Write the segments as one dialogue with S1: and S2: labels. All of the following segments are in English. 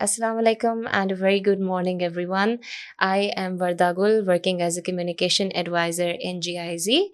S1: Assalamu alaikum and a very good morning, everyone. I am Vardagul, working as a communication advisor in GIZ.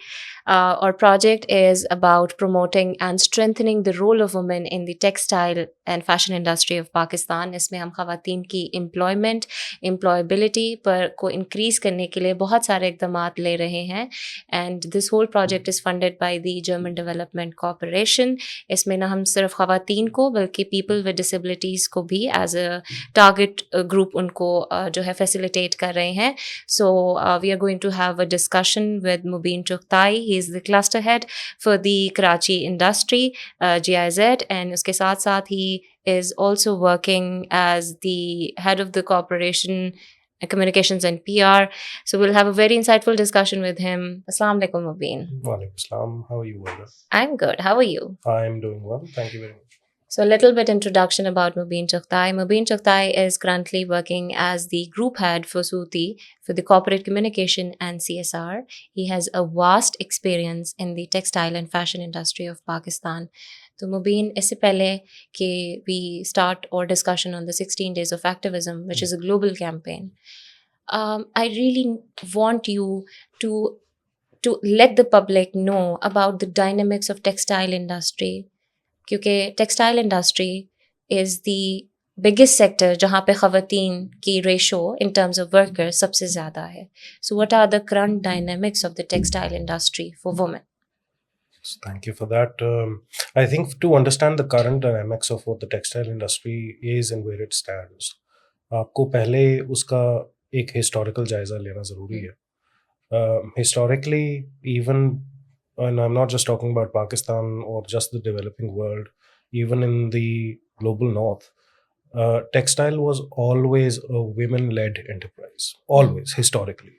S1: Our project is about promoting and strengthening the role of women in the textile and fashion industry of Pakistan. इसमें हम ख़वातीन की employment, employability पर को increase करने के लिए बहुत सारे इक़दामात ले रहे हैं. And this whole project is funded by the German Development Corporation. इसमें ना हम सिर्फ ख़वातीन को बल्कि people with disabilities को भी as a टारगेट ग्रुप उनको जो है फैसिलिटेट कर रहे हैं. So we are going to have a discussion with Mubeen Chughtai. He is the cluster head for the Karachi industry GIZ, and उसके साथ साथ ही is also working as the head of the corporation communications and PR. So we'll have a very insightful discussion with him. Assalamu alaikum, Mubeen.
S2: Walaikum salam. How are you, Wanda?
S1: I'm good. How are you?
S2: I'm doing well. Thank you very much.
S1: So a little bit introduction about Mubeen Chughtai. Mubeen Chughtai is currently working as the group head for Soorty for the corporate communication and CSR. He has a vast experience in the textile and fashion industry of Pakistan. So Mubeen, इससे पहले कि we start our discussion on the 16 days of activism, which is a global campaign, I really want you to let the public know about the dynamics of textile industry. क्योंकि textile industry is the biggest sector जहाँ पे ख़वातीन की ratio in terms of worker सबसे ज़्यादा है. So what are the current dynamics of the textile industry for women?
S2: So thank you for that. I think to understand the current dynamics of what the textile industry is and where it stands, आपको पहले उसका एक historical जायज़ा लेना ज़रूरी है. Historically, even, and I'm not just talking about Pakistan or just the developing world, even in the global north, textile was always a women-led enterprise, always, historically.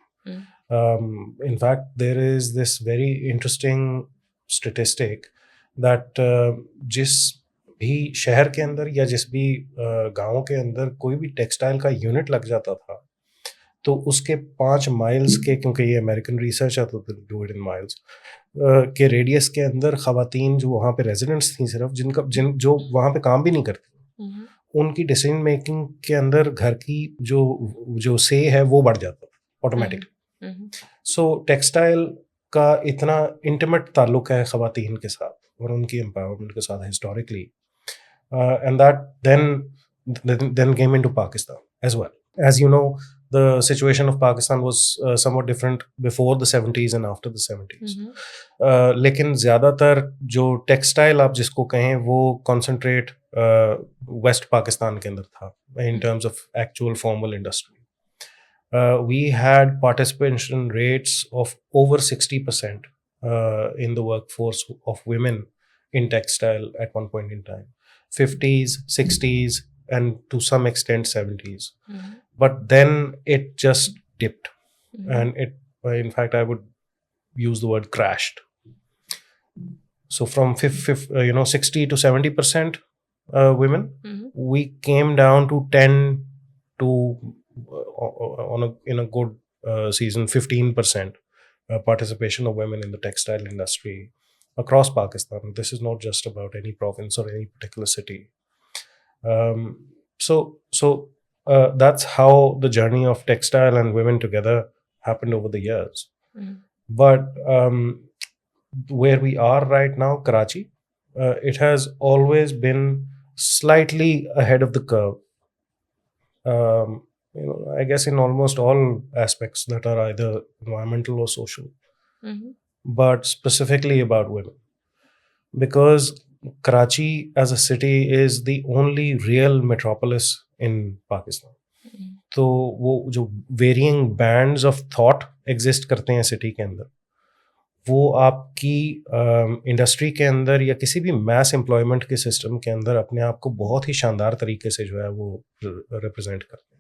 S2: In fact, there is this very interesting statistic that जिस भी शहर के अंदर या जिस भी गाँव के अंदर कोई भी टेक्सटाइल का यूनिट लग जाता था, तो उसके 5 माइल्स के, क्योंकि ये अमेरिकन रिसर्च है तो डू इट इन माइल्स के रेडियस के अंदर ख़वातीन जो वहाँ पे रेजिडेंट्स थी सिर्फ जो वहाँ पे काम भी नहीं करती, उनकी डिसीजन मेकिंग के अंदर घर की जो से है वो बढ़ जाता ऑटोमेटिकली. सो टेक्सटाइल का इतना इंटीमेट ताल्लुक है ख़वातीन के साथ और उनकी एम्पावरमेंट के साथ historically, and that then came into Pakistan as well. As you know, the situation of Pakistan was somewhat different before the 70s and after the 70s. लेकिन ज़्यादातर जो टेक्सटाइल आप जिसको कहें वो concentrate वेस्ट पाकिस्तान के अंदर था in terms of actual formal industry. We had participation rates of over 60% in the workforce of women in textile at one point in time. 50s, 60s, and to some extent 70s. But then it just dipped, and it, in fact, I would use the word crashed. So from 60 to 70% women, we came down to 10 to in a good season 15% participation of women in the textile industry across Pakistan. This is not just about any province or any particular city. So that's how the journey of textile and women together happened over the years. But where we are right now, Karachi, it has always been slightly ahead of the curve. I guess in almost all aspects that are either environmental or social, but specifically about women, because Karachi as a city is the only real metropolis in Pakistan. तो वो जो वेरियंग bands of thought exist करते हैं city के अंदर, वो आपकी industry के अंदर या किसी भी मैस एम्प्लॉयमेंट के सिस्टम के अंदर अपने आप को बहुत ही शानदार तरीके से जो है वो रिप्रेजेंट करते हैं.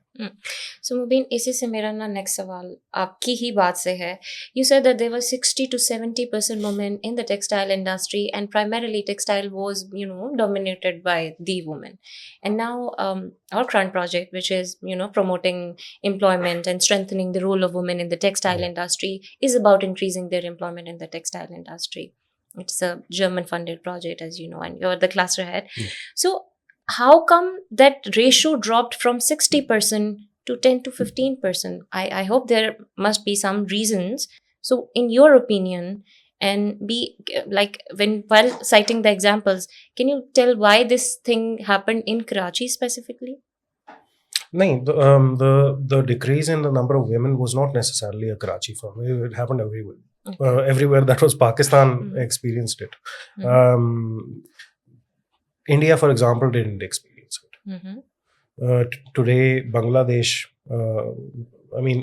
S1: सो मुबीन, इसी से मेरा ना नेक्स्ट सवाल आपकी ही बात से है. You said that there were 60 to 70% women in the textile industry and primarily textile was dominated by the women. And now our current project, which is promoting employment and strengthening the role of women in the textile industry, is about increasing their employment in the textile industry. It's a German funded project, as you know, and you're the cluster head. So how come that ratio dropped from 60% to 10 to 15%? I hope there must be some reasons. So, in your opinion, and be like when while citing the examples, can you tell why this thing happened in Karachi specifically?
S2: No, the decrease in the number of women was not necessarily a Karachi phenomenon. It happened everywhere.
S1: Okay.
S2: Everywhere that was Pakistan
S1: Mhm.
S2: experienced it.
S1: Mhm.
S2: India, for example, didn't experience it.
S1: Mhm.
S2: Today, Bangladesh. I mean,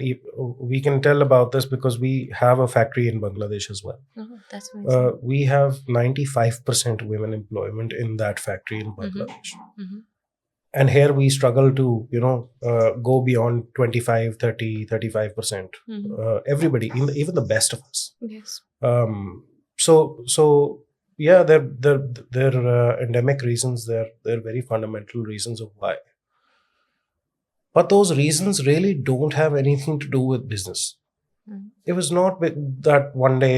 S2: we can tell about this because we have a factory in Bangladesh as well.
S1: Oh, that's amazing.
S2: We have 95% women employment in that factory in Bangladesh.
S1: Mhm.
S2: And here we struggle to go beyond 25, 30, 35%.
S1: Mhm.
S2: Everybody, even the best of us.
S1: Yes.
S2: So yeah, there are endemic reasons. There are very fundamental reasons of why, but those reasons really don't have anything to do with business.
S1: Mhm.
S2: It was not that one day,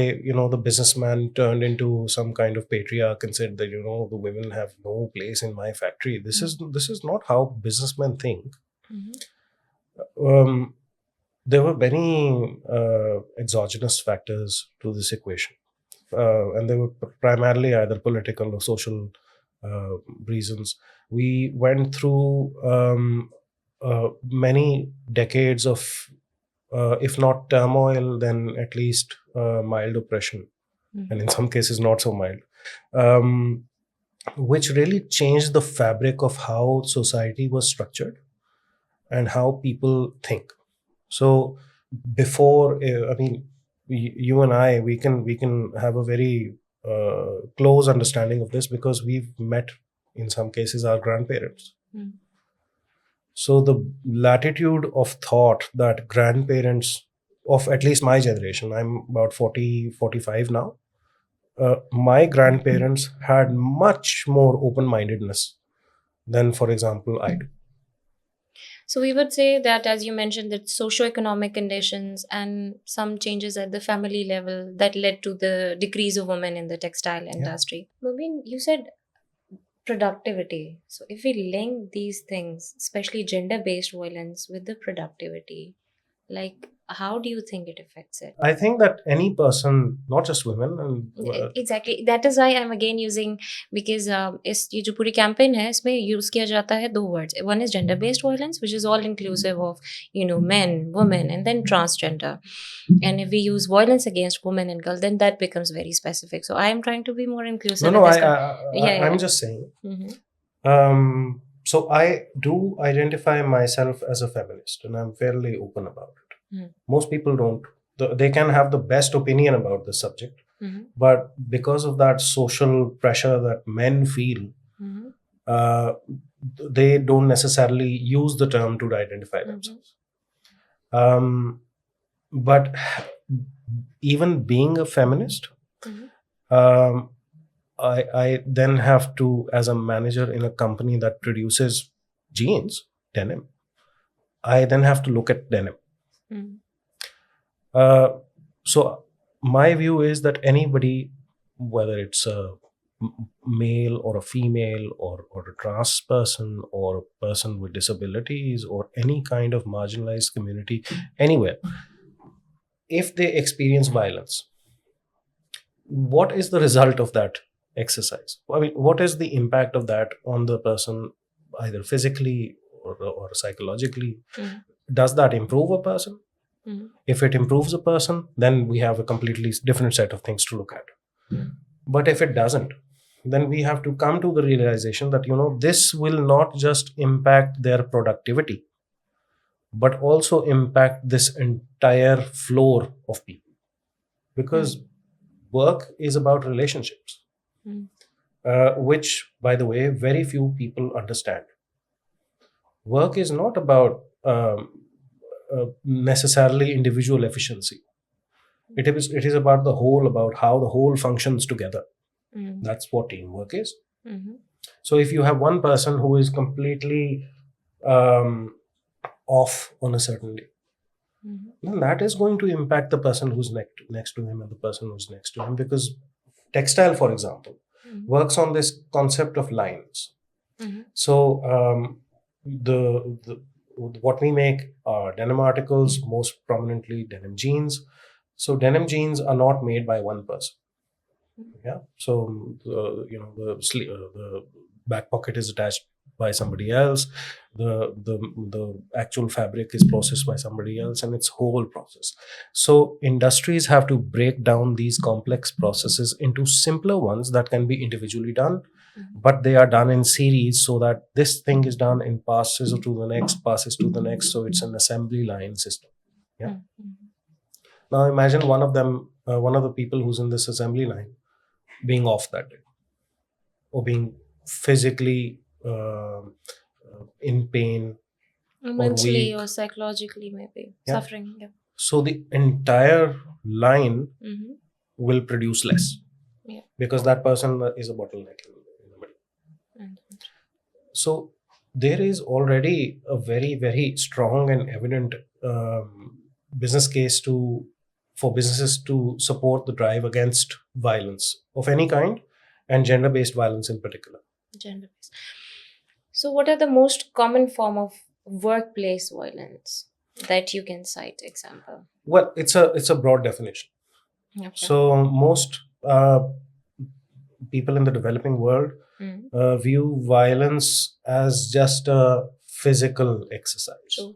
S2: the businessman turned into some kind of patriarch and said that, the women have no place in my factory. This is not how businessmen think.
S1: Mhm.
S2: Um, there were many exogenous factors to this equation, and they were primarily either political or social reasons. We went through many decades of, if not turmoil, then at least mild oppression, and in some cases not so mild, um, which really changed the fabric of how society was structured and how people think. So before, I mean, you and I, we can have a very close understanding of this because we've met, in some cases, our grandparents.
S1: Mhm.
S2: So the latitude of thought that grandparents of at least my generation, I'm about 40, 45 now, my grandparents had much more open-mindedness than, for example, I do.
S1: So we would say that, as you mentioned, that socioeconomic conditions and some changes at the family level that led to the decrease of women in the textile
S2: Yeah.
S1: industry. Mubeen, you said productivity. So if we link these things, especially gender-based violence, with the productivity, like how do you think it affects it?
S2: I think that any person, not just women, and
S1: Exactly. That is why I'm again using, because इस ये जो पूरी campaign है इसमें use किया जाता है दो words. One is gender based violence, which is all inclusive of men, women, and then transgender. And if we use violence against women and girls, then that becomes very specific. So I am trying to be more inclusive
S2: no,
S1: in this.
S2: I
S1: Yeah,
S2: I'm
S1: yeah.
S2: just saying.
S1: Mhm.
S2: So I do identify myself as a feminist, and I'm fairly open about it.
S1: Mhm.
S2: Most people don't. They can have the best opinion about the subject,
S1: Mhm.
S2: but because of that social pressure that men feel,
S1: Mhm.
S2: uh, they don't necessarily use the term to identify
S1: Mhm.
S2: themselves. But even being a feminist,
S1: Mhm.
S2: um, I then have to, as a manager in a company that produces jeans, denim, I then have to look at denim.
S1: Mhm.
S2: So my view is that anybody, whether it's a male or a female or a trans person or a person with disabilities or any kind of marginalized community anywhere, if they experience violence, what is the result of that exercise? I mean, what is the impact of that on the person, either physically or psychologically?
S1: Mhm.
S2: Does that improve a person?
S1: Mhm.
S2: If it improves a person, then we have a completely different set of things to look at.
S1: Mhm.
S2: But if it doesn't, then we have to come to the realization that, this will not just impact their productivity, but also impact this entire floor of people. Because work is about relationships,
S1: Mhm.
S2: which, by the way, very few people understand. Work is not about necessarily individual efficiency. It is about the whole, about how the whole functions together.
S1: Mhm.
S2: That's what teamwork is.
S1: Mhm.
S2: So if you have one person who is completely um, off on a certain day,
S1: Mhm.
S2: then that is going to impact the person who's next to him and the person who's next to him. Because textile, for example,
S1: Mhm.
S2: works on this concept of lines. So the what we make are denim articles, most prominently denim jeans. So denim jeans are not made by one person. Yeah. So the back pocket is attached by somebody else. The actual fabric is processed by somebody else, and it's whole process. So industries have to break down these complex processes into simpler ones that can be individually done, but they are done in series, so that this thing is done in passes to the next, passes to the next, so it's an assembly line system. Yeah. Now imagine one of the people who's in this assembly line being off that day, or being physically in pain or
S1: Mentally
S2: weak.
S1: or psychologically, maybe
S2: Yeah.
S1: suffering. Yeah.
S2: So the entire line will produce less,
S1: Yeah.
S2: because that person is a bottleneck in the middle. So there is already a very, very strong and evident business case for businesses to support the drive against violence of any kind, and gender-based violence in particular.
S1: Gender-based. So, what are the most common form of workplace violence that you can cite example?
S2: Well, it's a broad definition.
S1: Okay.
S2: So most people in the developing world view violence as just a physical exercise.
S1: True.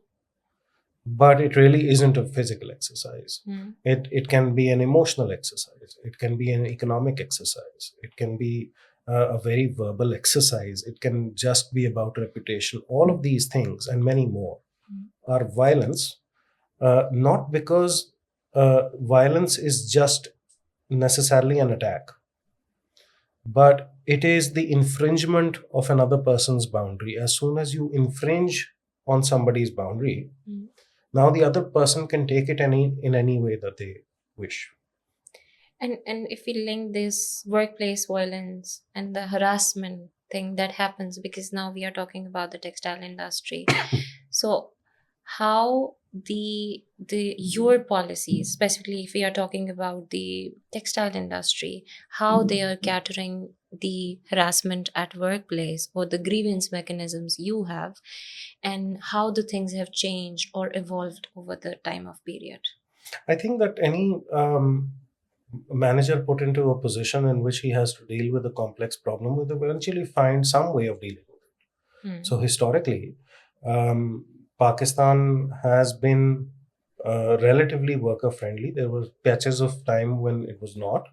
S2: But it really isn't a physical exercise. It can be an emotional exercise. It can be an economic exercise. It can be a very verbal exercise. It can just be about reputation. All of these things and many more are violence, not because violence is just necessarily an attack, but it is the infringement of another person's boundary. As soon as you infringe on somebody's boundary, now the other person can take it in any way that they wish.
S1: And if we link this workplace violence and the harassment thing that happens, because now we are talking about the textile industry, so how the your policies, specifically if we are talking about the textile industry, how they are catering the harassment at workplace or the grievance mechanisms you have, and how the things have changed or evolved over the time of period?
S2: I think that any manager put into a position in which he has to deal with a complex problem will eventually find some way of dealing with it. So historically, Pakistan has been relatively worker friendly. There were patches of time when it was not,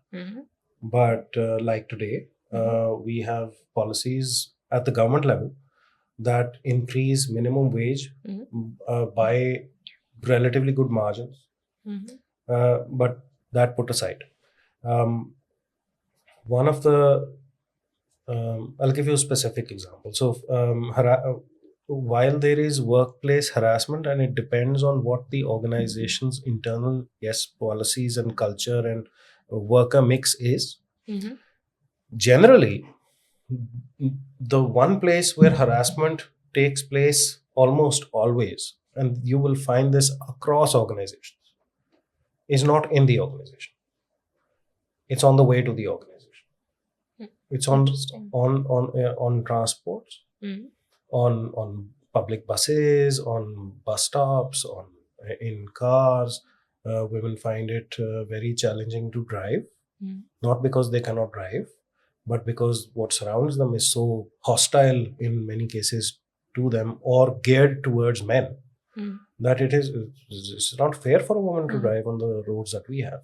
S2: but like today, we have policies at the government level that increase minimum wage by relatively good margins. But that put aside, one of the I'll give you a specific example. So, while there is workplace harassment, and it depends on what the organization's internal policies and culture and worker mix is, generally, the one place where harassment takes place almost always, and you will find this across organizations, is not in the organization. It's on the way to the organization. It's on transports, on public buses, on bus stops, in cars. Women find it very challenging to drive, not because they cannot drive, but because what surrounds them is so hostile in many cases to them, or geared towards men, that it's not fair for a woman to drive on the roads that we have.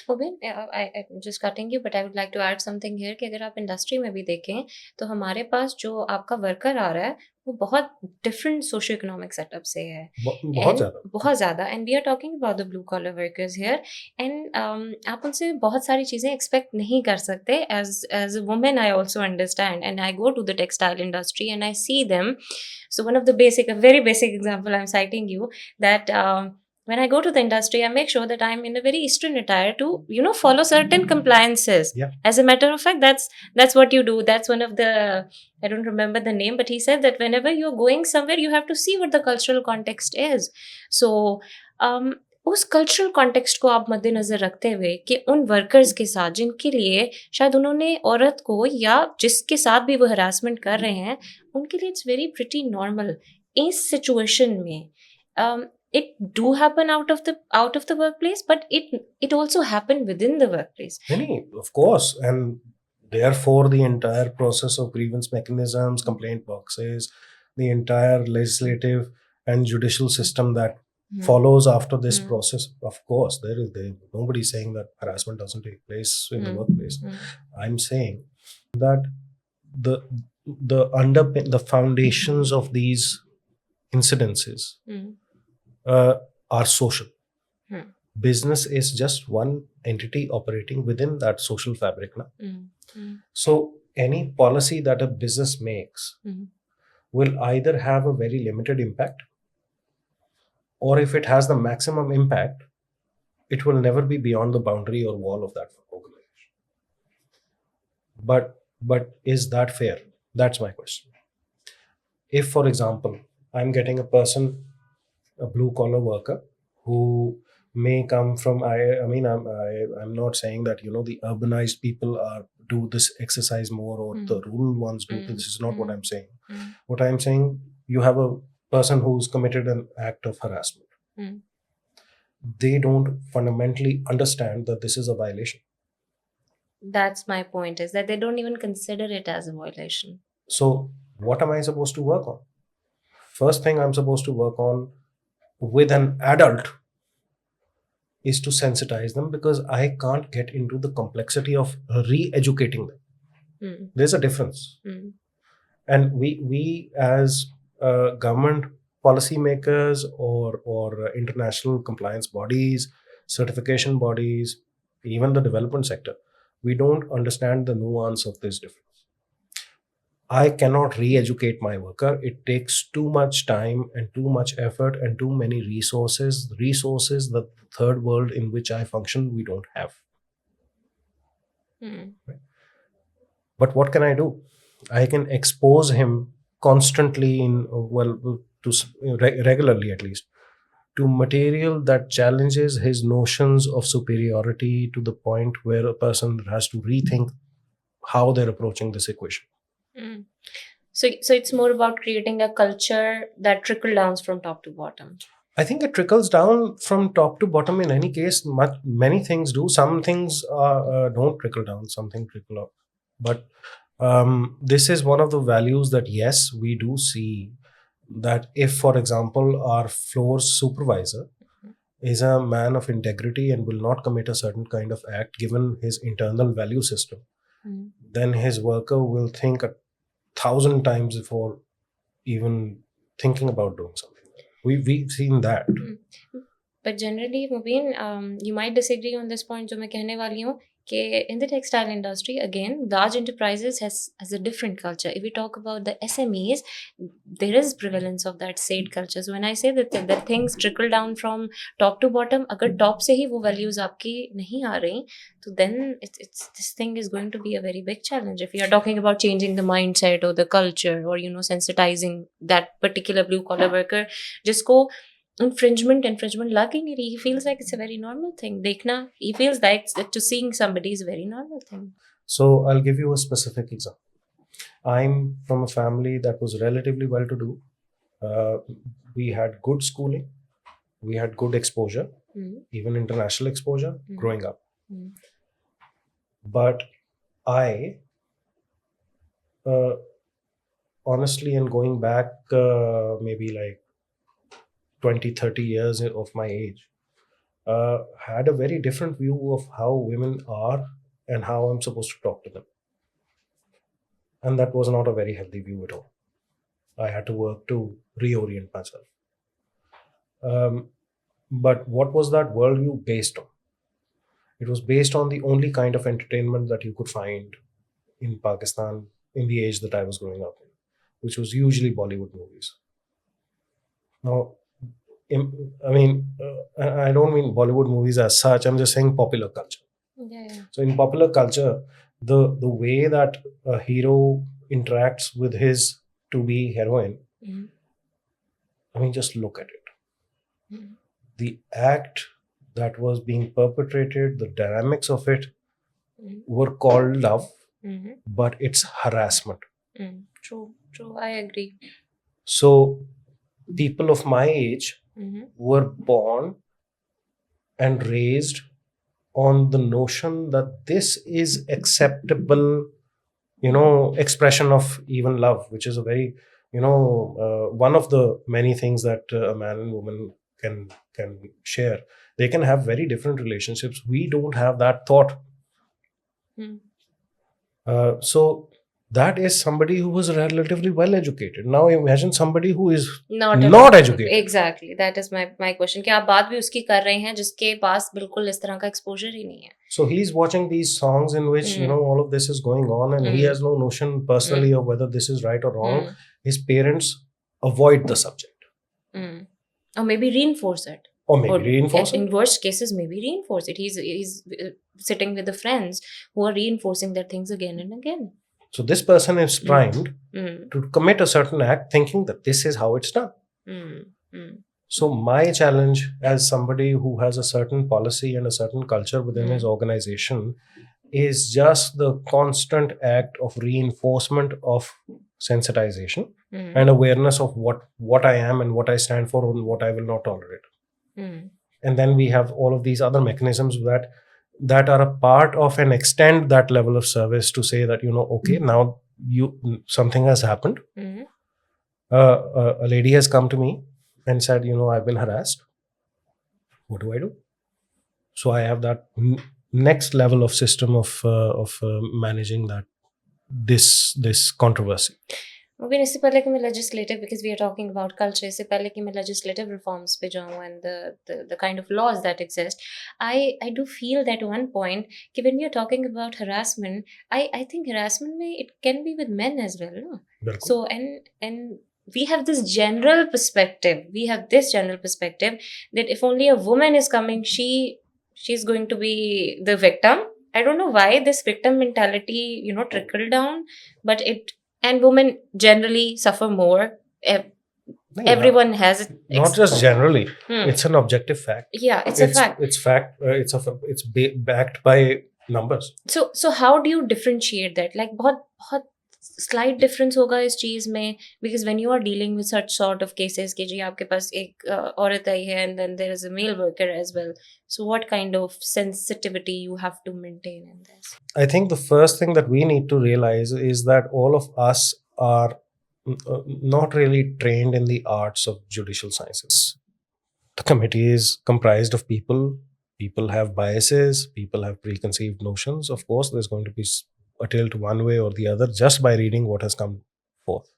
S1: Mubeen, I'm just cutting you, but I would like to add something here कि अगर आप industry में भी देखें तो हमारे पास जो आपका वर्कर आ रहा है वो बहुत डिफरेंट सोशियो इकोनॉमिक सेटअप से है, बहुत ज़्यादा, and we are talking about the blue collar workers here, and आप उनसे बहुत सारी चीज़ें एक्सपेक्ट नहीं कर सकते. As a women I also understand, and I go to the textile industry and I see them. So one of the a very basic example I'm citing you, that when I go to the industry, I make sure that I'm in a very Eastern attire to, follow certain compliances.
S2: Yeah.
S1: As a matter of fact, that's what you do. That's one of the, I don't remember the name, but he said that whenever you're going somewhere, you have to see what the cultural context is. So उस cultural context को आप मद्देनज़र रखते हुए कि उन workers के साथ जिनके लिए शायद उन्होंने औरत को या जिसके साथ भी वो हरासमेंट कर रहे हैं, उनके लिए इट्स वेरी प्रिटी नॉर्मल इस सिचुएशन में it do happen out of the workplace, but it also happen within the workplace.
S2: Any, of course, and therefore the entire process of grievance mechanisms, complaint boxes, the entire legislative and judicial system that follows after this process, of course, there nobody's saying that harassment doesn't take place in the workplace. I'm saying that the foundations of these incidences are social. Business is just one entity operating within that social fabric. So any policy that a business makes will either have a very limited impact, or if it has the maximum impact, it will never be beyond the boundary or wall of that organization. But is that fair? That's my question. If, for example, I'm getting a person, a blue collar worker who may come from I'm not saying that the urbanized people do this exercise more, or the rural ones do this is not what I'm saying. What I'm saying, you have a person who's committed an act of harassment. They don't fundamentally understand that this is a violation.
S1: That's my point, is that they don't even consider it as a violation.
S2: So what am I supposed to work on? First thing I'm supposed to work on with an adult is to sensitize them, because I can't get into the complexity of re-educating them. There's a difference. And we as government policymakers or international compliance bodies, certification bodies, even the development sector, we don't understand the nuance of this difference. I cannot re-educate my worker. It takes too much time and too much effort and too many resources that the third world in which I function, we don't have. Right? But what can I do? I can expose him constantly regularly at least, to material that challenges his notions of superiority, to the point where a person has to rethink how they're approaching this equation.
S1: So it's more about creating a culture that trickle downs from top to bottom.
S2: I think it trickles down from top to bottom in any case. Many things do. Some things don't trickle down, some things trickle up. But this is one of the values that, yes, we do see that if, for example, our floor supervisor is a man of integrity and will not commit a certain kind of act given his internal value system, then his worker will think 1,000 times before even thinking about doing something. We've seen that.
S1: But generally, Mubeen, you might disagree on this point जो मैं कहने वाली हूँ कि in the textile industry, again, large enterprises has a different culture. If we talk about the SMEs, there is prevalence of that said culture. So when I say that things trickle down from top to bottom, अगर top से ही वो values आपकी नहीं आ रही, so then it's this thing is going to be a very big challenge. If you are talking about changing the mindset or the culture, or sensitizing that particular blue collar worker, जिसको infringement लग ही नहीं रही, he feels like it's a very normal thing. देखना, he feels like to seeing somebody is a very normal thing.
S2: So I'll give you a specific example. I'm from a family that was relatively well to do. We had good schooling, we had good exposure, even international exposure growing up. But I honestly, and going back maybe like 20-30 years of my age, had a very different view of how women are and how I'm supposed to talk to them. And that was not a very healthy view at all. I had to work to reorient myself. But what was that worldview based on? It was based on the only kind of entertainment that you could find in Pakistan in the age that I was growing up in, which was usually Bollywood movies. Now, I don't mean Bollywood movies as such. I'm just saying popular culture.
S1: Yeah.
S2: So in popular culture, the way that a hero interacts with his to-be heroine, just look at it. The act that was being perpetrated, the dynamics of it
S1: Mm.
S2: were called love,
S1: Mm-hmm.
S2: but it's harassment.
S1: True, I agree.
S2: So people of my age
S1: Mm-hmm.
S2: were born and raised on the notion that this is acceptable, expression of even love, which is a very, one of the many things that a man and woman can share. They can have very different relationships. We don't have that thought.
S1: Mm.
S2: So that is somebody who was relatively well educated. Now imagine somebody who is
S1: Not at
S2: not
S1: all.
S2: educated.
S1: Exactly. That is my question. कि आप बात भी उसकी कर रहे हैं जिसके पास बिल्कुल इस तरह का exposure ही नहीं है.
S2: So he's watching these songs in which all of this is going on, and he has no notion personally of whether this is right or wrong. His parents avoid the subject,
S1: Or maybe reinforce it.
S2: or maybe reinforce
S1: In
S2: it.
S1: worst cases, maybe reinforce it. He's sitting with the friends who are reinforcing their things again and again.
S2: So this person is primed to commit a certain act, thinking that this is how it's done. So my challenge as somebody who has a certain policy and a certain culture within his organization is just the constant act of reinforcement of sensitization and awareness of what I am and what I stand for and what I will not tolerate. And then we have all of these other mechanisms that are a part of and extend that level of service to say that, okay, now something has happened. A lady has come to me and said, I've been harassed. What do I do? So I have that next level of system of managing this controversy.
S1: Mubeen, इससे पहले कि मैं legislative, because we are talking about culture, इससे पहले कि मैं legislative reforms पे जाऊँ and the kind of laws that exist, I do feel that one point कि when we are talking about harassment, I think harassment में it can be with men as well, no?
S2: Bilkul.
S1: So and we have this general perspective. We have this general perspective that if only a woman is coming, she's going to be the victim. I don't know why this victim mentality, trickle down, but and women generally suffer more. Everyone has it.
S2: Not just generally. It's an objective fact.
S1: Yeah, it's a fact.
S2: It's fact. It's backed by numbers.
S1: So how do you differentiate that? Like बहुत slight difference होगा इस चीज में, because when you are dealing with such sort of cases कि जी आपके पास एक औरत आई है and then there is a male worker as well. So what kind of sensitivity you have to maintain in this?
S2: I think the first thing that we need to realize is that all of us are not really trained in the arts of judicial sciences. The committee is comprised of people. People have biases. People have preconceived notions. Of course, there's going to be a tilt one way or the other just by reading what has come forth.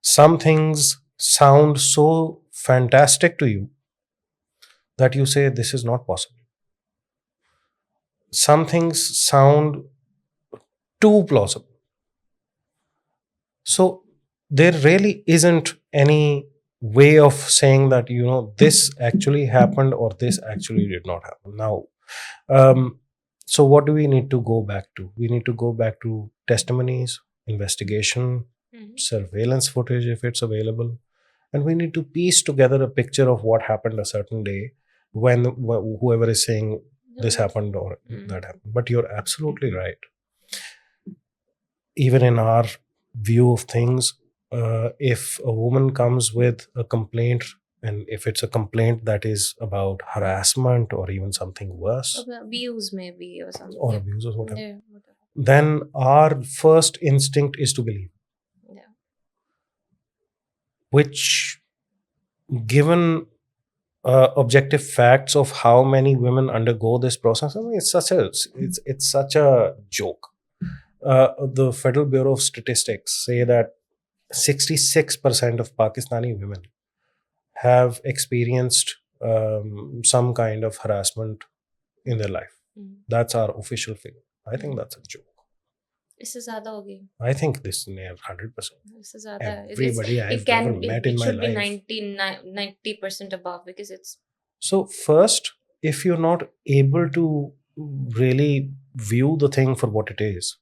S2: Some things sound so fantastic to you that you say this is not possible. Some things sound too plausible. So there really isn't any way of saying that, this actually happened or this actually did not happen. Now, so what do we need to go back to? We need to go back to testimonies, investigation, surveillance footage if it's available. And we need to piece together a picture of what happened a certain day when whoever is saying this happened or that happened. But you're absolutely right. Even in our view of things, if a woman comes with a complaint, and if it's a complaint that is about harassment or even something worse,
S1: abuse maybe or something,
S2: or abuse or whatever,
S1: yeah, whatever,
S2: then our first instinct is to believe.
S1: Yeah.
S2: Which, given objective facts of how many women undergo this process, I mean, it's such a joke. The Federal Bureau of Statistics say that 66% of Pakistani women have experienced some kind of harassment in their life. That's our official figure. I think that's a joke.
S1: इससे ज़्यादा होगी.
S2: I think this is near 100%.
S1: इससे ज़्यादा.
S2: Everybody I've ever met in my life.
S1: It should be 90% above, because it's.
S2: So first, if you're not able to really view the thing for what it is,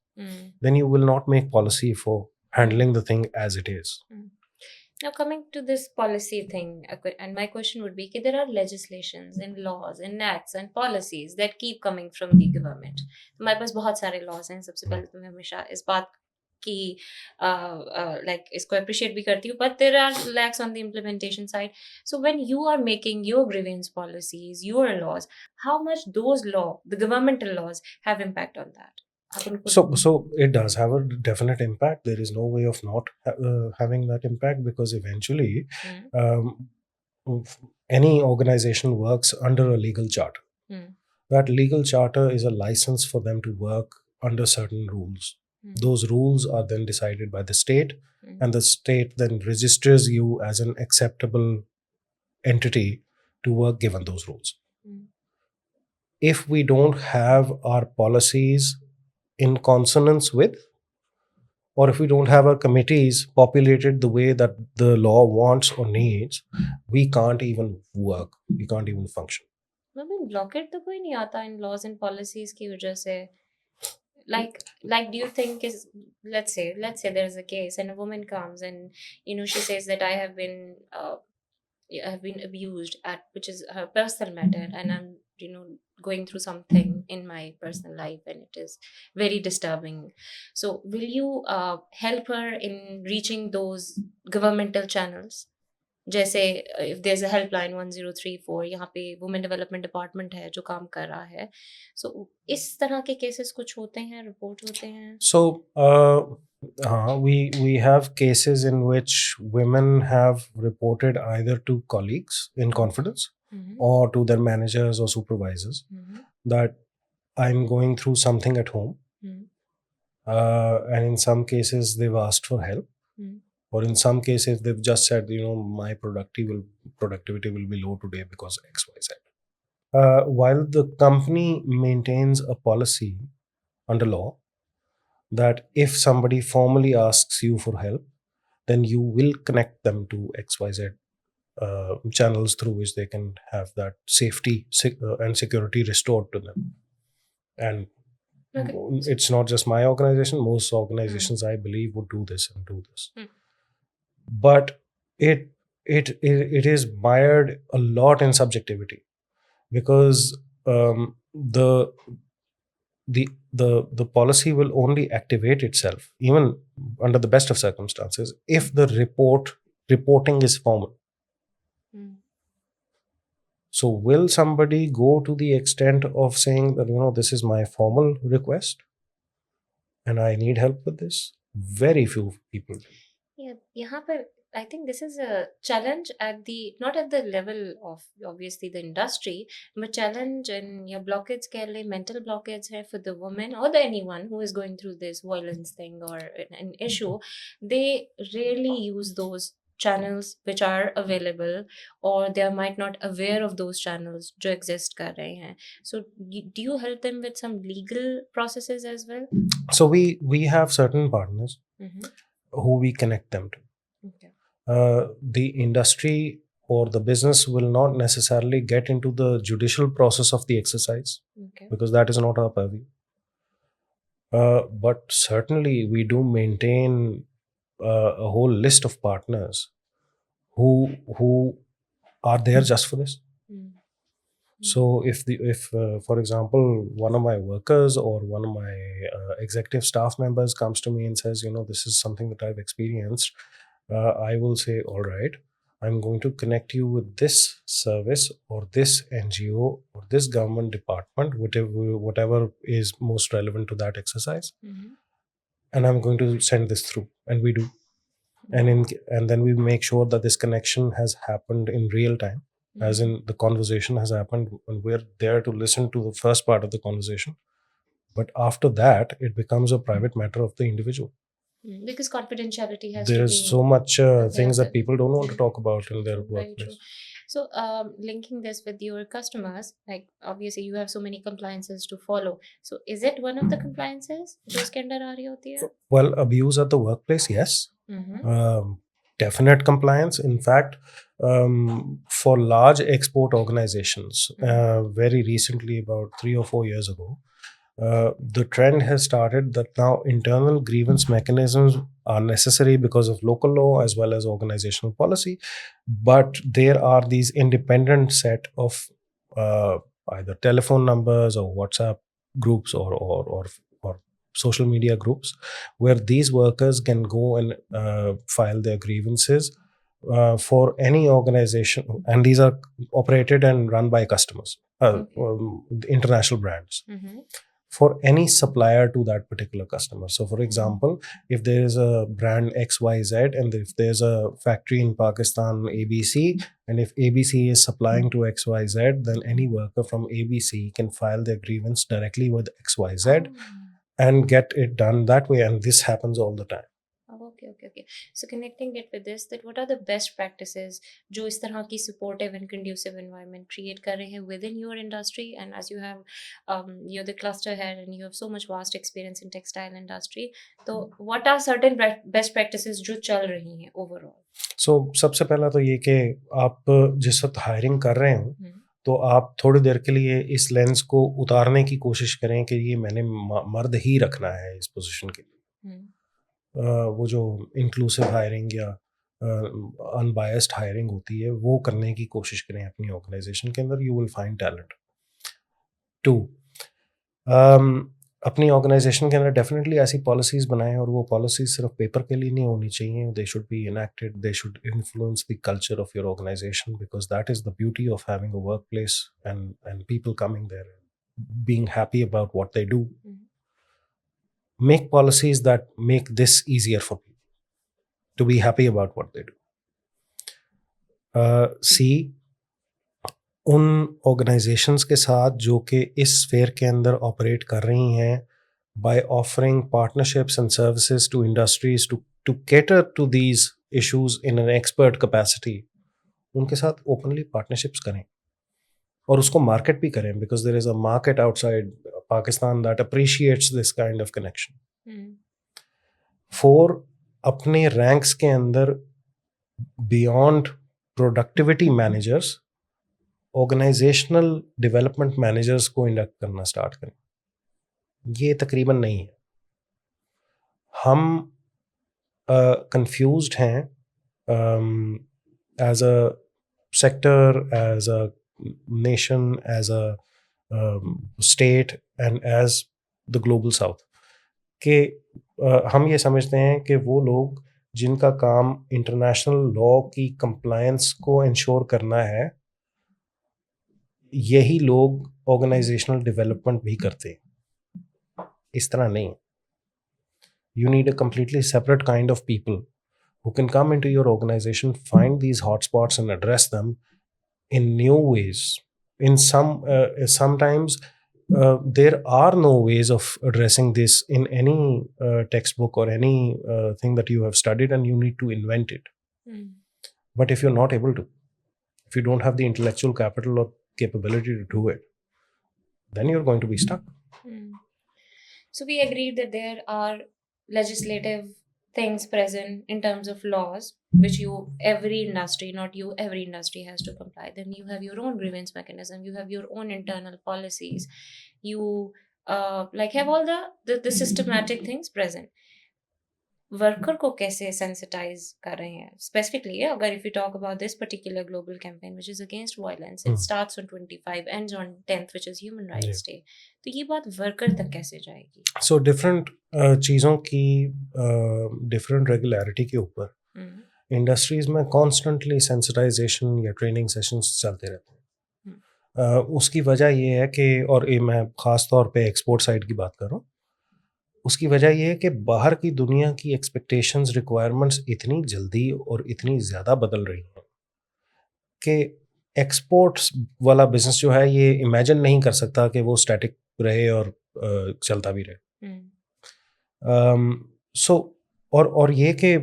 S2: then you will not make policy for handling the thing as it is.
S1: Now, coming to this policy thing, and my question would be that there are legislations and laws and acts and policies that keep coming from the government. हमारे पास बहुत सारे laws हैं. सबसे पहले तो मैं हमेशा इस बात की like इसको appreciate भी करती हूँ, but there are lacks on the implementation side. So when you are making your grievance policies, your laws, how much those the governmental laws, have impact on that?
S2: So it does have a definite impact. There is no way of not having that impact, because eventually any organization works under a legal charter. That legal charter is a license for them to work under certain rules. Those rules are then decided by the state, and the state then registers you as an acceptable entity to work given those rules. If we don't have our policies in consonance with, or if we don't have our committees populated the way that the law wants or needs, we can't even work, we can't even function.
S1: Blockade तो कोई नहीं आता in laws and policies की वजह से. like do you think is, let's say there's a case and a woman comes and she says that I have been abused, at which is her personal matter, and I'm going through something in my personal life and it is very disturbing. So will you help her in reaching those governmental channels? जैसे if there is a helpline 1034, यहाँ पे women development department है जो काम कर रहा है. सो इस तरह के केसेस कुछ होते हैं, रिपोर्ट होते हैं?
S2: So we have cases in which women have reported either to colleagues in confidence or to their managers or supervisors that I'm going through something at home, and in some cases they've asked for help, or in some cases they've just said, my productivity will be low today because XYZ. While the company maintains a policy under law that if somebody formally asks you for help, then you will connect them to XYZ channels through which they can have that safety and security restored to them. And it's not just my organization, most organizations I believe would do this and do this. But it is mired a lot in subjectivity, because the policy will only activate itself, even under the best of circumstances, if the reporting is formal. So will somebody go to the extent of saying that this is my formal request and I need help with this? Very few people do.
S1: यहाँ पर I think this is a challenge not at the level of obviously the industry, but challenge and your blockades कह ले, mental blockades है for the woman or anyone who is going through this violence thing or an issue. They rarely use those channels which are available, or they are might not aware of those channels जो exist कर रहे हैं. So do you help them with some legal processes as well?
S2: So we have certain partners who we connect them to.
S1: Okay.
S2: The industry or the business will not necessarily get into the judicial process of the exercise, because that is not our purview. But certainly we do maintain a whole list of partners who are there just for this. So if for example one of my workers or one of my executive staff members comes to me and says, this is something that I've experienced, I will say, all right, I'm going to connect you with this service or this NGO or this government department, whatever is most relevant to that exercise, and I'm going to send this through, and we do. And then we make sure that this connection has happened in real time, as in the conversation has happened, and we're there to listen to the first part of the conversation, but after that it becomes a private matter of the individual.
S1: Because confidentiality has
S2: there
S1: to
S2: is
S1: be
S2: so much things that people don't want to talk about in their workplace.
S1: So linking this with your customers, like obviously you have so many compliances to follow. So is it one of the compliances जो इसके अंदर आ रही होती है?
S2: Well, abuse at the workplace, yes. Definite compliance. In fact, for large export organizations, very recently, about 3 or 4 years ago, the trend has started that now internal grievance mechanisms are necessary because of local law as well as organizational policy, but there are these independent set of uh, either telephone numbers or WhatsApp groups or social media groups where these workers can go and file their grievances for any organization, and these are operated and run by customers, international brands, for any supplier to that particular customer. So, for example, if there is a brand XYZ and if there's a factory in Pakistan, ABC, and if ABC is supplying to XYZ, then any worker from ABC can file their grievance directly with XYZ and get it done that way. And this happens all the time.
S1: Okay. So connecting it with this, that what are the best practices जो इस तरह की supportive and conducive environment create कर रहे हैं within your industry, and as you have you're the cluster head and you have so much vast experience in textile industry, तो what are certain best practices जो चल रही हैं overall?
S2: So सबसे पहला तो ये कि आप जिस वक्त हायरिंग कर रहे हो तो आप थोड़ी देर के लिए इस लेंस को उतारने की कोशिश करें कि ये मैंने मर्द ही रखना है इस पोजीशन के लिए। वो जो इंक्लूसिव हायरिंग या अनबायस्ड हायरिंग होती है वो करने की कोशिश करें अपनी ऑर्गेनाइजेशन के अंदर, यू विल फाइंड टैलेंट। 2, अपनी ऑर्गेनाइजेशन के अंदर डेफिनेटली ऐसी पॉलिसीज़ बनाएं और वो पॉलिसीज़ सिर्फ पेपर के लिए नहीं होनी चाहिए, they should be enacted, they should influence the culture of your organisation, because that is the beauty of having a work place and people coming there being happy about what they do. Make policies that make this easier for people to be happy about what they do. C, उन organizations के साथ जो कि इस sphere के अंदर operate कर रही हैं by offering partnerships and services to industries to cater to these issues in an expert capacity, उनके साथ openly partnerships करें और उसको market भी करें, because there is a market outside Pakistan that appreciates this kind of connection. 4, अपने ranks के अंदर beyond productivity managers organisational development managers को इंडक्ट करना स्टार्ट करें। ये तकरीबन नहीं है। हम कंफ्यूज्ड हैं as a sector, as a nation, as a state and as the global south कि हम ये समझते हैं कि वो लोग जिनका काम इंटरनेशनल लॉ की कंप्लायंस को इंश्योर करना है, यही लोग ऑर्गेनाइजेशनल डेवलपमेंट भी करते हैं। इस तरह नहीं। You need a completely separate kind of people who can come into your organization, find these hotspots and address them in new ways. In sometimes there are no ways of addressing this in any textbook or any thing that you have studied, and you need to invent it. But if you're not able to, if you don't have the intellectual capital or capability to do it, then you're going to be stuck.
S1: So we agreed that there are legislative things present in terms of laws which every industry has to comply. Then you have your own grievance mechanism, you have your own internal policies, you have all the systematic things present. Worker को कैसे sensitize कर रहे हैं specifically? अगर if you talk about this particular global campaign which is against violence, it starts on 25 ends on 10th which is human rights day, तो ये बात worker तक कैसे जाएगी?
S2: सो डिफरेंट चीज़ों की डिफरेंट रेगुलरिटी के ऊपर इंडस्ट्रीज में कॉन्स्टेंटली सेंसिटाइजेशन या ट्रेनिंग सेशंस चलते रहते हैं। उसकी वजह ये है कि, और ये मैं ख़ास तौर पे एक्सपोर्ट साइड की बात कर रहा हूँ, उसकी वजह ये है कि बाहर की दुनिया की एक्सपेक्टेशंस, रिक्वायरमेंट्स इतनी जल्दी और इतनी ज़्यादा बदल रही हैं कि एक्सपोर्ट्स वाला बिजनेस जो है ये इमेजिन नहीं कर सकता कि वो स्टैटिक रहे और चलता भी रहे। सो और ये कि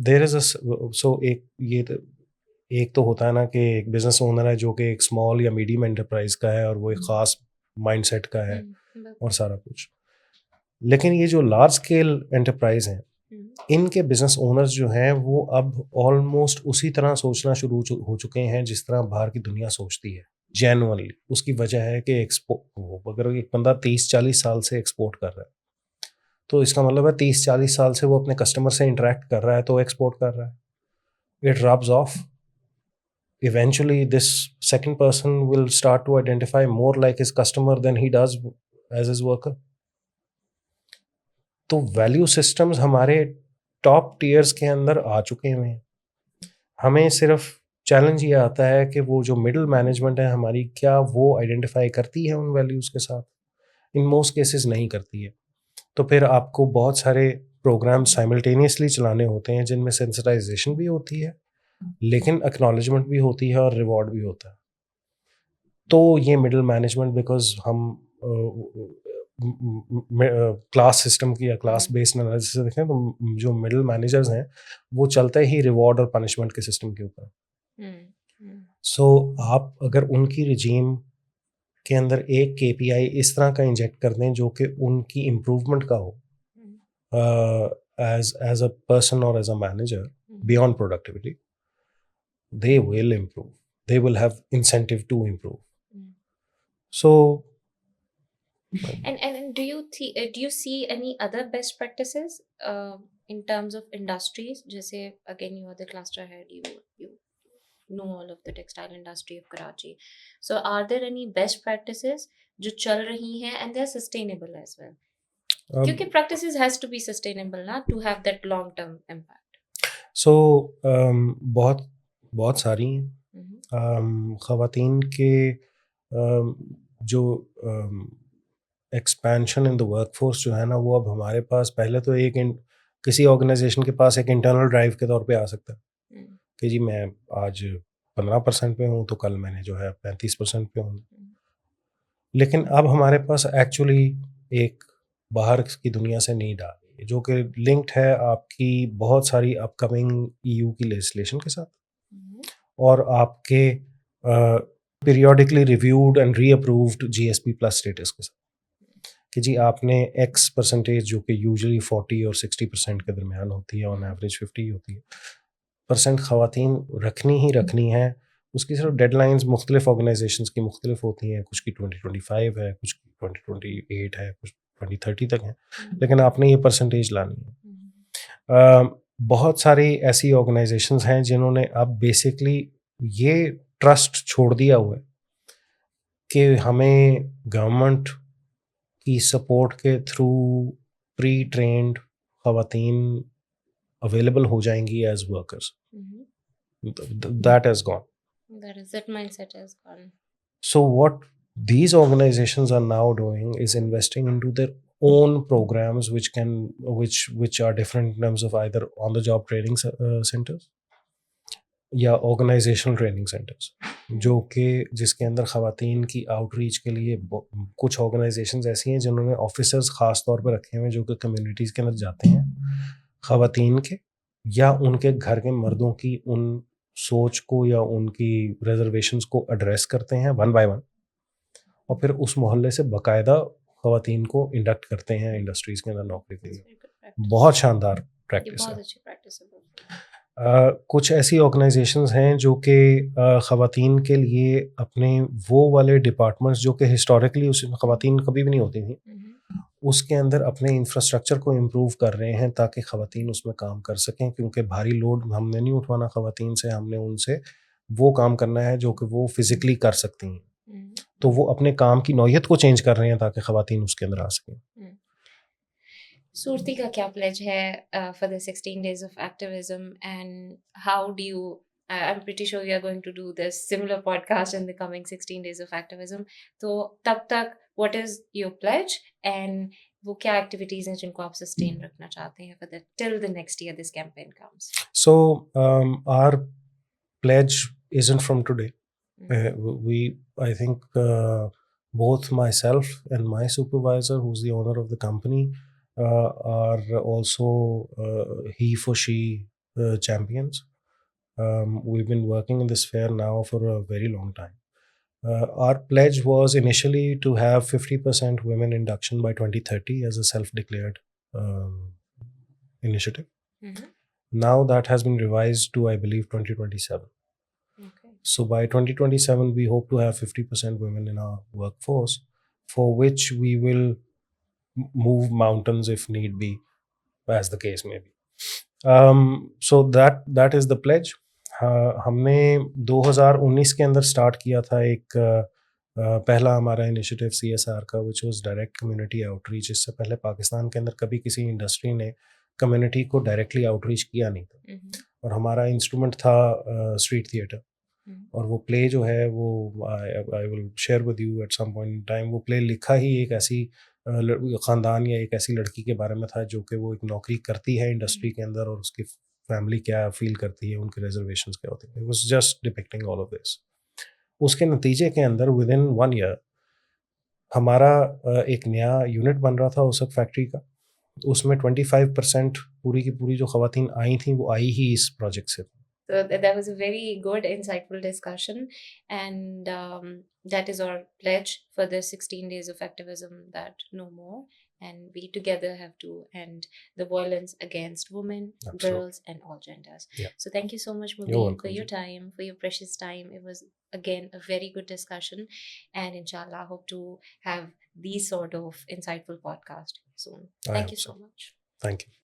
S2: देयर इज़ सो एक तो होता है ना कि एक बिजनेस ओनर है जो कि एक स्मॉल या मीडियम एंटरप्राइज का है और वो एक ख़ास माइंडसेट का है और सारा कुछ। लेकिन ये जो लार्ज स्केल एंटरप्राइज हैं, इनके बिजनेस ओनर्स जो हैं वो अब ऑलमोस्ट उसी तरह सोचना शुरू हो चुके हैं जिस तरह बाहर की दुनिया सोचती है। जेन्युइनली। उसकी वजह है कि अगर एक बंदा 30-40 साल से एक्सपोर्ट कर रहा है, तो इसका मतलब है 30-40 साल से वो अपने कस्टमर से इंटरेक्ट कर रहा है, तो एक्सपोर्ट कर रहा है। It rubs of. Eventually this second person will start to identify more like his customer than he does as his worker. तो वैल्यू सिस्टम्स हमारे टॉप टीयर्स के अंदर आ चुके हैं। हमें सिर्फ चैलेंज ये आता है कि वो जो मिडिल मैनेजमेंट है हमारी, क्या वो आइडेंटिफाई करती है उन वैल्यूज़ के साथ? इन मोस्ट केसेस नहीं करती है। तो फिर आपको बहुत सारे प्रोग्राम साइमल्टेनियसली चलाने होते हैं जिनमें सेंसिटाइजेशन भी होती है, लेकिन एक्नॉलेजमेंट भी होती है और रिवॉर्ड भी होता है। तो ये मिडिल मैनेजमेंट, बिकॉज हम क्लास सिस्टम की या क्लास बेस्ड एनालिसिस से देखें तो जो मिडिल मैनेजर्स हैं वो चलते ही रिवॉर्ड और पनिशमेंट के सिस्टम के ऊपर। सो आप अगर उनकी रिजीम के अंदर एक केपीआई इस तरह का इंजेक्ट कर दें जो कि उनकी इम्प्रूवमेंट का हो, एज अ पर्सन और as a manager, beyond productivity, they will improve. They will have incentive to improve. So,
S1: And do you see any other best practices in terms of industries? Just say again, you are the cluster head. You know all of the textile industry of Karachi. So, are there any best practices जो चल रही हैं and they are sustainable as well? क्योंकि practices has to be sustainable ना to have that long term impact.
S2: So बहुत बहुत सारी हैं। ख़वातीन के जो एक्सपेंशन इन द वर्कफोर्स जो है ना, वो अब हमारे पास, पहले तो किसी ऑर्गेनाइजेशन के पास एक इंटरनल ड्राइव के तौर पे आ सकता है कि जी मैं आज 15% पे हूँ तो कल मैंने जो है 35% पे हूँ। लेकिन अब हमारे पास एक्चुअली एक बाहर की दुनिया से नीड आ गई है जो कि लिंक्ड है आपकी बहुत सारी अपकमिंग ईयू की लेजिस्लेशन के साथ और आपके periodically reviewed and reapproved GSP plus status के साथ कि जी आपने एक्स परसेंटेज, जो कि यूजुअली 40 और 60% के दरमियान होती है, ऑन एवरेज 50 होती है परसेंट, ख़वातीन रखनी ही रखनी है। उसकी सिर्फ डेडलाइंस मुख्तलिफ ऑर्गेनाइजेशंस की मुख्तलिफ होती हैं, कुछ की 2025 है, कुछ की 2028 है, कुछ 2030 तक है, लेकिन आपने ये परसेंटेज लानी है। बहुत सारी ऐसी ऑर्गेनाइजेशंस हैं जिन्होंने अब बेसिकली ये ट्रस्ट छोड़ दिया हुआ है कि हमें गवर्नमेंट की सपोर्ट के थ्रू प्री ट्रेंड ख़वातीन अवेलेबल हो जाएंगी as workers. That has gone.
S1: That mindset has gone.
S2: So what these organizations are now doing is investing into their own programs which are different in terms of either on the job training centers या organisational training centres, जो कि जिसके अंदर ख़वातीन की outreach के लिए कुछ ऑर्गेनाइजेशंस ऐसी हैं जिन्होंने ऑफिसर्स ख़ास तौर पर रखे हुए हैं जो कि कम्युनिटीज़ के अंदर जाते हैं ख़वातीन के या उनके घर के मर्दों की उन सोच को या उनकी रिजर्वेशंस को एड्रेस करते हैं वन बाय वन, और फिर उस मोहल्ले से बाकायदा ख़वातीन को इंडक्ट करते हैं इंडस्ट्रीज़ के अंदर नौकरी के लिए। बहुत शानदार प्रैक्टिस है। कुछ ऐसी ऑर्गेनाइजेशंस हैं जो कि ख़वातीन के लिए अपने वो वाले डिपार्टमेंट्स जो कि हिस्टोरिकली उस ख़वातीन कभी भी नहीं होती थी, उसके अंदर अपने इंफ्रास्ट्रक्चर को इम्प्रूव कर रहे हैं ताकि ख़वातीन उसमें काम कर सकें, क्योंकि भारी लोड हमने नहीं उठवाना ख़वातीन से, हमने उनसे वो काम करना है जो कि वो फिज़िकली कर सकती हैं। तो वो अपने काम की नौयत को चेंज कर रहे हैं ताकि ख़वातीन उसके अंदर आ सकें।
S1: सूरती का क्या प्लेज है for the 16 days of activism, and how do you I'm pretty sure we are going to do this similar podcast in the coming 16 days of activism. तो तब तक what is your pledge and वो क्या activities हैं जिनको आप sustain रखना चाहते हैं for the till the next year this campaign comes?
S2: So our pledge isn't from today. I think both myself and my supervisor, who's the owner of the company, are also he for she champions. We've been working in this fair now for a very long time. Our pledge was initially to have 50% women induction by 2030 as a self-declared initiative. Now that has been revised to, I believe, 2027.
S1: Okay.
S2: So by 2027, we hope to have 50% women in our workforce, for which we will move mountains if need be, as the case may be. So that is the pledge. हमने 2019 के अंदर start किया था एक पहला हमारा initiative CSR का, which was direct community outreach. इससे पहले पाकिस्तान के अंदर कभी किसी इंडस्ट्री ने कम्युनिटी को डायरेक्टली आउटरीच किया नहीं था. और हमारा इंस्ट्रूमेंट था स्ट्रीट थिएटर. और वो प्ले जो है वो I will share with you at some point in time. वो प्ले लिखा ही एक ऐसी ख़ानदान या एक ऐसी लड़की के बारे में था जो कि वो एक नौकरी करती है इंडस्ट्री के अंदर, और उसकी फैमिली क्या फील करती है, उनके रिजर्वेशंस क्या होते हैं. It was just depicting all of this. उसके नतीजे के अंदर विद इन 1 ईयर हमारा एक नया यूनिट बन रहा था उस वक्त फैक्ट्री का. उसमें 25% पूरी की पूरी जो ख़वातीन आई थी वो आई ही इस प्रोजेक्ट से.
S1: So that was a very good, insightful discussion, and that is our pledge for the 16 days of activism, that no more, and we together have to end the violence against women,
S2: Absolutely.
S1: girls, and all genders.
S2: Yeah.
S1: So thank you so much,
S2: You're
S1: Mubeen,
S2: welcome,
S1: for your
S2: ji.
S1: time, for your precious time. It was again a very good discussion, and inshallah hope to have these sort of insightful podcast soon.
S2: I
S1: Thank
S2: hope
S1: you
S2: so.
S1: so much.
S2: Thank you.